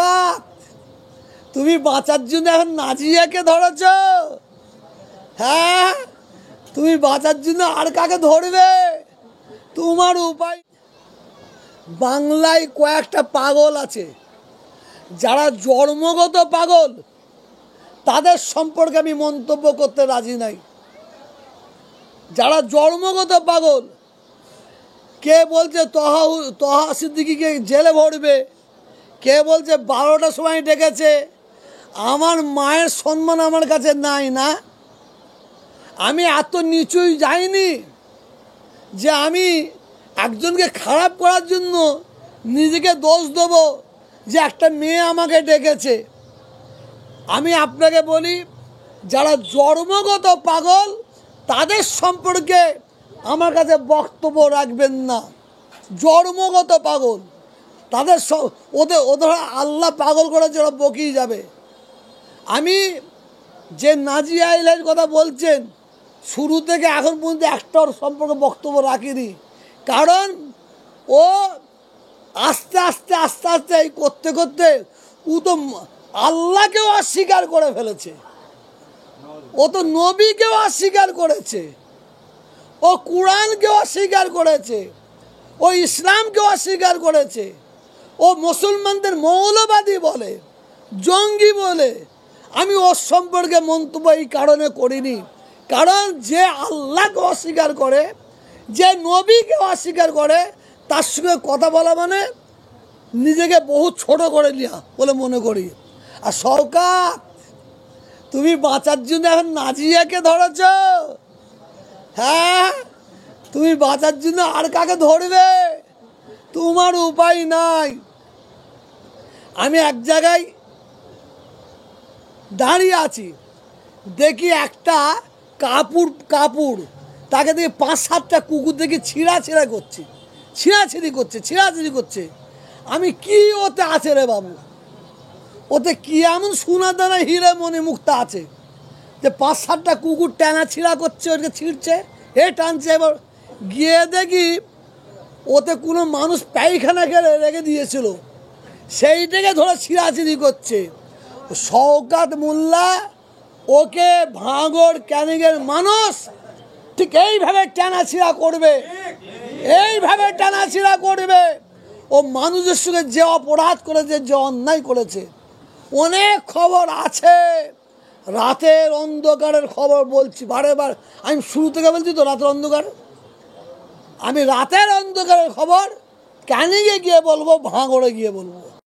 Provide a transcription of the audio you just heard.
শওকাত, তুমি বাঁচার জন্য এখন নাজিয়াকে ধরেছ? হ্যাঁ, তুমি বাঁচার জন্য আর কাকে ধরবে? তোমার উপায়। বাংলায় কয়েকটা পাগল আছে, যারা জন্মগত পাগল, তাদের সম্পর্কে আমি মন্তব্য করতে রাজি নাই। যারা জন্মগত পাগল, কে বলছে তহা সিদ্দিকীকে জেলে ভরবে, কে বলছে 12টার সময় ডেকেছে। আমার মায়ের সম্মান আমার কাছে নাই না? আমি এত নিচুই যাইনি যে আমি একজনকে খারাপ করার জন্য নিজেকে দোষ দেবো যে একটা মেয়ে আমাকে ডেকেছে। আমি আপনাকে বলি, যারা জন্মগত পাগল, তাদের সম্পর্কে আমার কাছে বক্তব্য রাখবেন না। জন্মগত পাগল, তাদের ওদের আল্লাহ পাগল করে যারা বকিয়ে যাবে। আমি যে নাজিয়া ইলাহির কথা বলছেন, শুরু থেকে এখন পর্যন্ত একটার সম্পর্কে বক্তব্য রাখিনি, কারণ ও আস্তে আস্তে আস্তে আস্তে এই করতে করতে ও তো আল্লাহকেও অস্বীকার করে ফেলেছে, ও তো নবীকেও অস্বীকার করেছে, ও কোরআনকেও অস্বীকার করেছে, ও ইসলামকেও অস্বীকার করেছে, ও মুসলমানদের মৌলবাদী বলে, জঙ্গি বলে। আমি ওর সম্পর্কে মন্তব্য এই কারণে করিনি, কারণ যে আল্লাহকে অস্বীকার করে, যে নবীকে অস্বীকার করে, তার সঙ্গে কথা বলা মানে নিজেকে বহু ছোট করে নেওয়া বলে মনে করি। আর শওকাত, তুমি বাঁচার জন্য এখন নাজিয়াকে ধরেছ? হ্যাঁ, তুমি বাঁচার জন্য আর কাকে ধরবে? তোমার উপায় নাই। আমি এক জায়গায় দাঁড়িয়ে আছি, দেখি একটা কাপড় তাকে দেখি 5-7টা কুকুর দেখি ছিঁড়াছিঁড়ি করছে। আমি কি ওতে আছে রে বাবু, ওতে কি এমন সোনা দানা হিরে মনে মুক্তা আছে যে 5-7টা কুকুর টানা ছিঁড়া করছে, ওকে ছিঁড়ছে, টানছে। এবার গিয়ে দেখি ওতে কোনো মানুষ পায়খানা খেলে রেখে দিয়েছিল, সেইটাকে ধরে ছিঁড়াছিঁড়ি করছে। শওকাত মোল্লা ওকে ভাঙড় ক্যানিংয়ের মানুষ ঠিক এইভাবে টানাছিঁড়া করবে, ও মানুষের সঙ্গে যে অপরাধ করেছে, যে অন্যায় করেছে। অনেক খবর আছে, রাতের অন্ধকারের খবর বলছি বারেবার। আমি শুরু থেকে বলছি তো, রাতের অন্ধকারের খবর ক্যানিংয়ে গিয়ে বলবো, ভাঙড়ে গিয়ে বলবো।